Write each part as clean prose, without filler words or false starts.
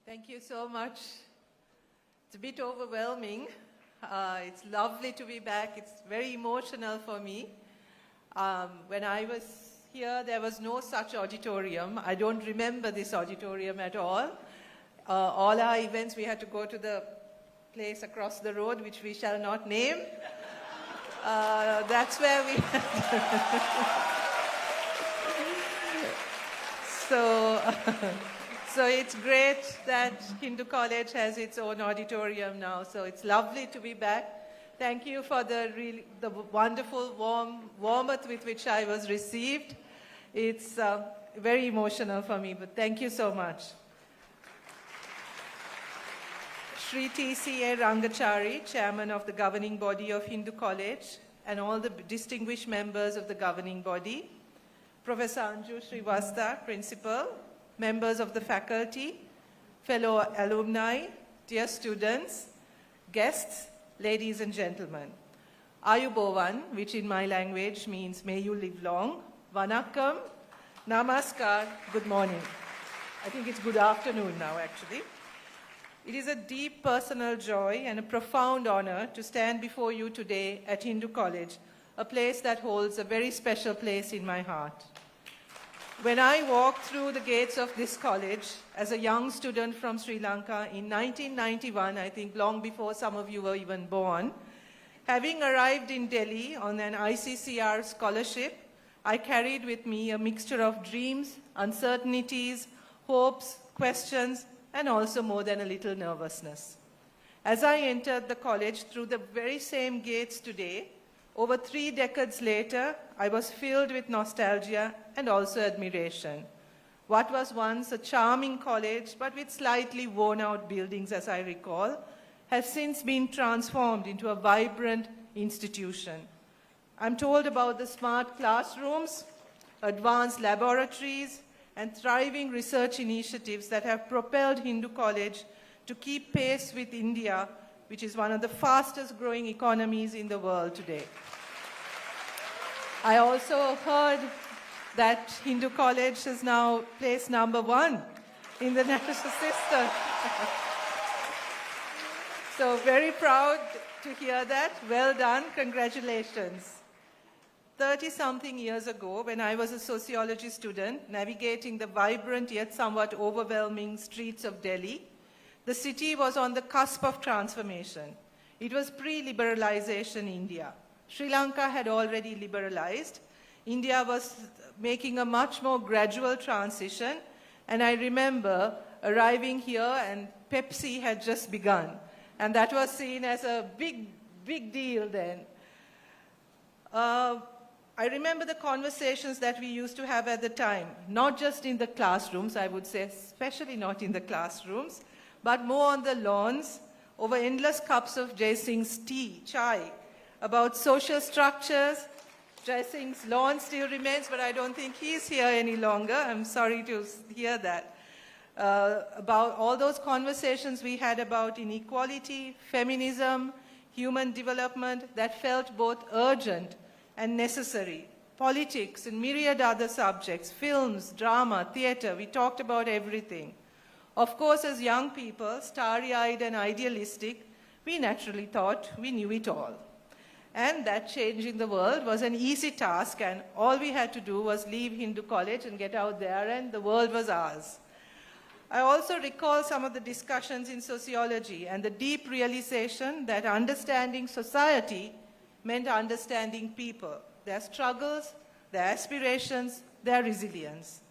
Thank you so much. It's a bit overwhelming. It's lovely to be back. It's very emotional for me. When I was here, there was no such auditorium. I don't remember this auditorium at all. All our events, we had to go to the place across the road, which we shall not name. That's where we... So it's great that Hindu College has its own auditorium now. So it's lovely to be back. Thank you for the wonderful warmth with which I was received. It's very emotional for me, but thank you so much. Shri T.C.A. Rangachari, Chairman of the Governing Body of Hindu College, and all the distinguished members of the governing body, Professor Anju Srivastava, Principal, members of the faculty, fellow alumni, dear students, guests, ladies and gentlemen. Ayubovan, which in my language means may you live long, Vanakkam, Namaskar, good morning. I think it's good afternoon now, actually. It is a deep personal joy and a profound honor to stand before you today at Hindu College, a place that holds a very special place in my heart. When I walked through the gates of this college as a young student from Sri Lanka in 1991, I think long before some of you were even born, having arrived in Delhi on an ICCR scholarship, I carried with me a mixture of dreams, uncertainties, hopes, questions, and also more than a little nervousness. As I entered the college through the very same gates today, over 3 decades later, I was filled with nostalgia and also admiration. What was once a charming college, but with slightly worn-out buildings, as I recall, has since been transformed into a vibrant institution. I'm told about the smart classrooms, advanced laboratories, and thriving research initiatives that have propelled Hindu College to keep pace with India, which is one of the fastest growing economies in the world today. I also heard that Hindu College is now placed #1 in the national system. So very proud to hear that. Well done, congratulations. 30-something years ago, when I was a sociology student, navigating the vibrant yet somewhat overwhelming streets of Delhi, the city was on the cusp of transformation. It was pre-liberalization India. Sri Lanka had already liberalized. India was making a much more gradual transition, and I remember arriving here and Pepsi had just begun, and that was seen as a big deal then. I remember the conversations that we used to have at the time, not just in the classrooms, I would say, especially not in the classrooms, but more on the lawns, over endless cups of Jai Singh's tea, chai, about social structures. Jai Singh's lawn still remains, but I don't think he's here any longer. I'm sorry to hear that. About all those conversations we had about inequality, feminism, human development that felt both urgent and necessary. Politics and myriad other subjects, films, drama, theater, we talked about everything. Of course, as young people, starry-eyed and idealistic, we naturally thought we knew it all. And that changing the world was an easy task, and all we had to do was leave Hindu College and get out there, and the world was ours. I also recall some of the discussions in sociology and the deep realization that understanding society meant understanding people, their struggles, their aspirations, their resilience.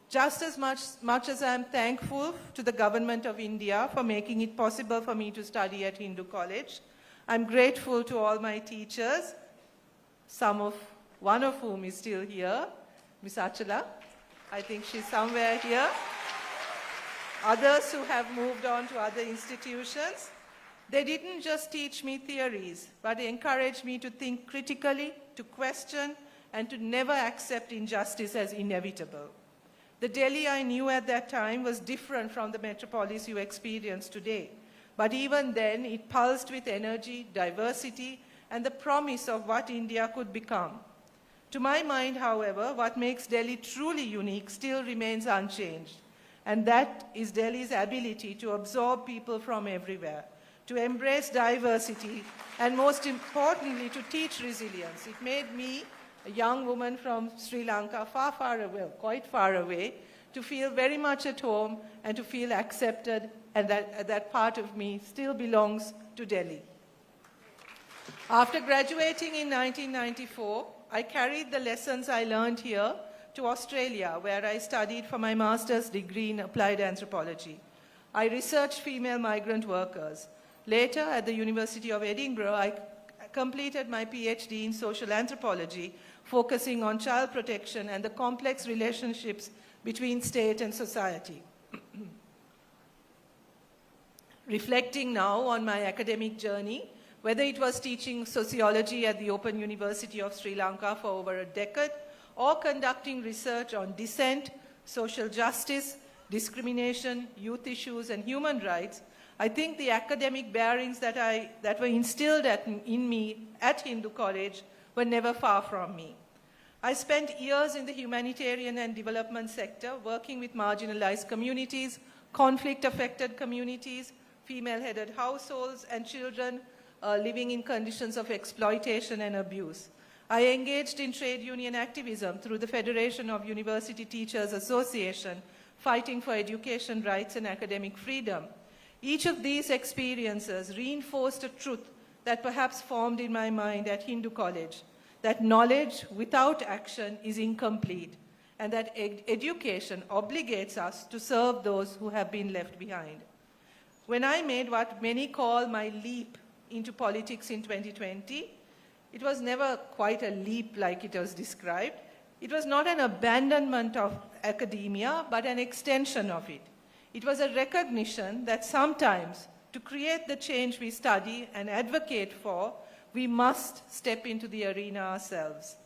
Just as much as I'm thankful to the government of India for making it possible for me to study at Hindu College, I'm grateful to all my teachers, one of whom is still here, Miss Achala. I think she's somewhere here. Others who have moved on to other institutions. They didn't just teach me theories, but they encouraged me to think critically, to question, and to never accept injustice as inevitable. The Delhi I knew at that time was different from the metropolis you experience today. But even then, it pulsed with energy, diversity, and the promise of what India could become. To my mind, however, what makes Delhi truly unique still remains unchanged. And that is Delhi's ability to absorb people from everywhere, to embrace diversity, and most importantly, to teach resilience. It made me, a young woman from Sri Lanka, far away, quite far away, to feel very much at home and to feel accepted, and that part of me still belongs to Delhi. After graduating in 1994, I carried the lessons I learned here to Australia, where I studied for my master's degree in applied anthropology. I researched female migrant workers. Later, at the University of Edinburgh, I completed my PhD in social anthropology, focusing on child protection and the complex relationships between state and society. Reflecting now on my academic journey, whether it was teaching sociology at the Open University of Sri Lanka for over a decade, or conducting research on dissent, social justice, discrimination, youth issues, and human rights, I think the academic bearings that were instilled in me at Hindu College were never far from me. I spent years in the humanitarian and development sector, working with marginalized communities, conflict-affected communities, female-headed households, and children living in conditions of exploitation and abuse. I engaged in trade union activism through the Federation of University Teachers Association, fighting for education rights and academic freedom. Each of these experiences reinforced a truth that perhaps formed in my mind at Hindu College, that knowledge without action is incomplete, and that education obligates us to serve those who have been left behind. When I made what many call my leap into politics in 2020, it was never quite a leap like it was described. It was not an abandonment of academia, but an extension of it. It was a recognition that sometimes, to create the change we study and advocate for, we must step into the arena ourselves.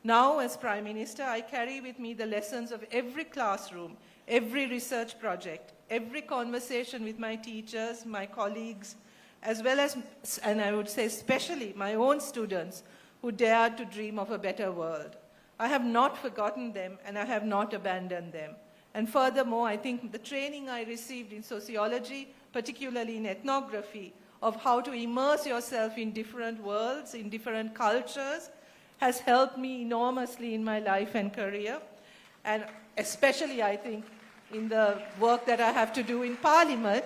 Now, as Prime Minister, I carry with me the lessons of every classroom, every research project, every conversation with my teachers, my colleagues, as well as, and I would say especially, my own students who dared to dream of a better world. I have not forgotten them, and I have not abandoned them. And furthermore, I think the training I received in sociology, particularly in ethnography, of how to immerse yourself in different worlds, in different cultures, has helped me enormously in my life and career. And especially, I think, in the work that I have to do in Parliament,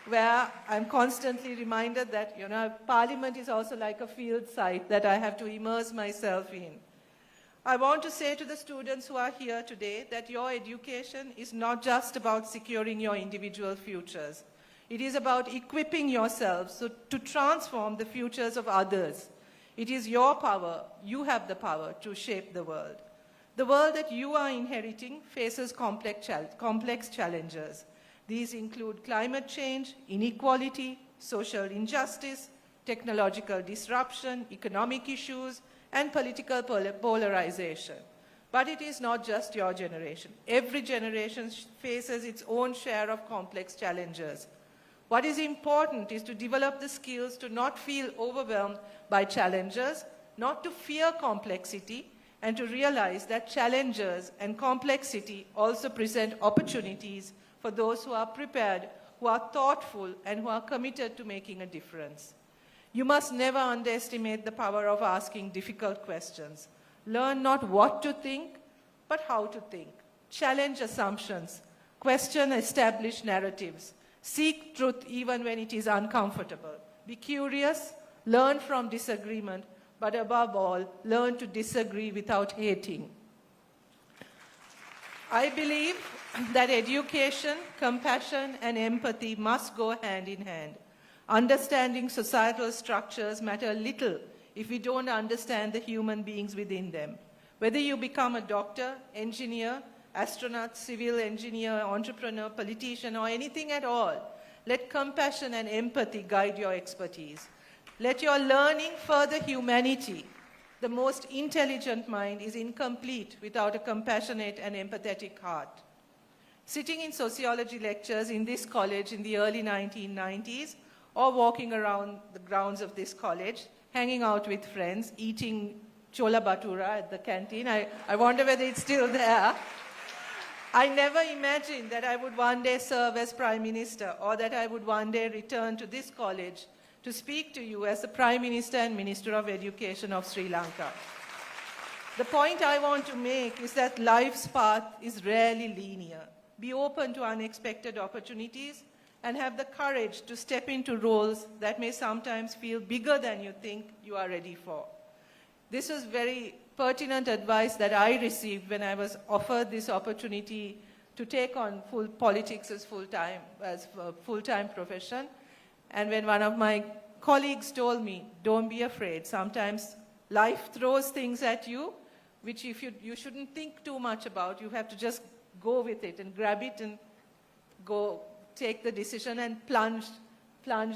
where I'm constantly reminded that, Parliament is also like a field site that I have to immerse myself in. I want to say to the students who are here today that your education is not just about securing your individual futures. It is about equipping yourselves to transform the futures of others. It is your power. You have the power to shape the world. The world that you are inheriting faces complex challenges. These include climate change, inequality, social injustice, technological disruption, economic issues, and political polarization. But it is not just your generation. Every generation faces its own share of complex challenges. What is important is to develop the skills to not feel overwhelmed by challenges, not to fear complexity, and to realize that challenges and complexity also present opportunities for those who are prepared, who are thoughtful, and who are committed to making a difference. You must never underestimate the power of asking difficult questions. Learn not what to think, but how to think. Challenge assumptions. Question established narratives. Seek truth even when it is uncomfortable. Be curious, learn from disagreement, but above all, learn to disagree without hating. I believe that education, compassion, and empathy must go hand in hand. Understanding societal structures matter little if we don't understand the human beings within them. Whether you become a doctor, engineer, astronaut, civil engineer, entrepreneur, politician, or anything at all, let compassion and empathy guide your expertise. Let your learning further humanity. The most intelligent mind is incomplete without a compassionate and empathetic heart. Sitting in sociology lectures in this college in the early 1990s, or walking around the grounds of this college, hanging out with friends, eating chola bhatura at the canteen. I wonder whether it's still there. I never imagined that I would one day serve as Prime Minister or that I would one day return to this college to speak to you as the Prime Minister and Minister of Education of Sri Lanka. The point I want to make is that life's path is rarely linear. Be open to unexpected opportunities and have the courage to step into roles that may sometimes feel bigger than you think you are ready for. This was very pertinent advice that I received when I was offered this opportunity to take on politics as full-time profession. And when one of my colleagues told me, don't be afraid, sometimes life throws things at you, which if you shouldn't think too much about, you have to just go with it and grab it and go take the decision and plunge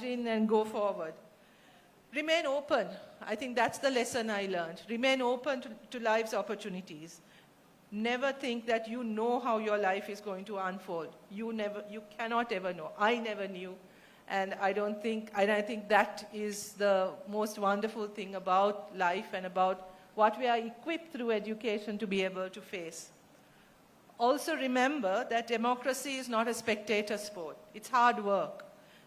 in and go forward. Remain open. I think that's the lesson I learned. Remain open to life's opportunities. Never think that you know how your life is going to unfold. You cannot ever know. I never knew. And I think that is the most wonderful thing about life and about what we are equipped through education to be able to face. Also remember that democracy is not a spectator sport. It's hard work.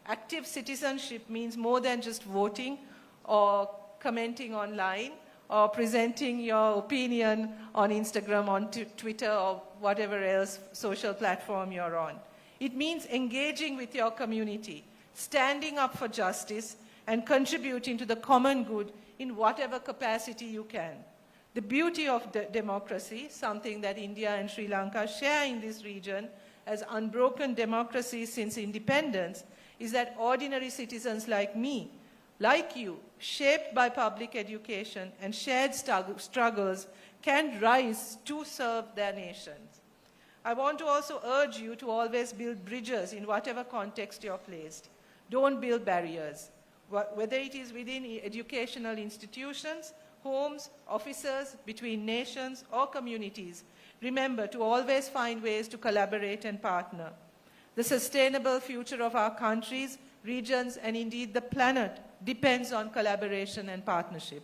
Active citizenship means more than just voting or commenting online or presenting your opinion on Instagram, on Twitter, or whatever else social platform you're on. It means engaging with your community, standing up for justice, and contributing to the common good in whatever capacity you can. The beauty of democracy, something that India and Sri Lanka share in this region as unbroken democracies since independence, is that ordinary citizens like me, like you, shaped by public education and shared struggles, can rise to serve their nations. I want to also urge you to always build bridges in whatever context you're placed. Don't build barriers, whether it is within educational institutions, homes, offices, between nations, or communities. Remember to always find ways to collaborate and partner. The sustainable future of our countries, regions, and indeed the planet depends on collaboration and partnership.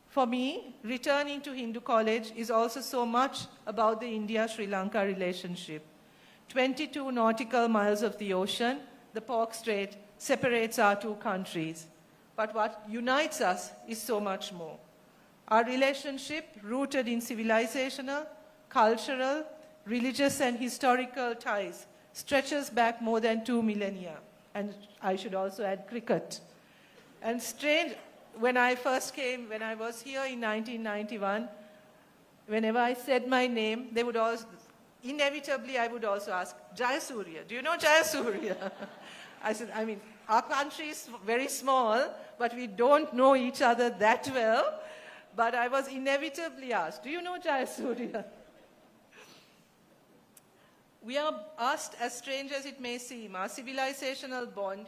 For me, returning to Hindu College is also so much about the India-Sri Lanka relationship. 22 nautical miles of the ocean, the Pork Strait, separates our two countries. But what unites us is so much more. Our relationship, rooted in civilizational, cultural, religious, and historical ties, stretches back more than 2 millennia. And I should also add cricket. And strange, when I first came, when I was here in 1991, whenever I said my name, they would also, inevitably I would also ask, Jayasuriya, do you know Jayasuriya? I said, I mean, our country is very small, but we don't know each other that well. But I was inevitably asked, do you know Jayasuriya? We are asked, as strange as it may seem, our civilizational bond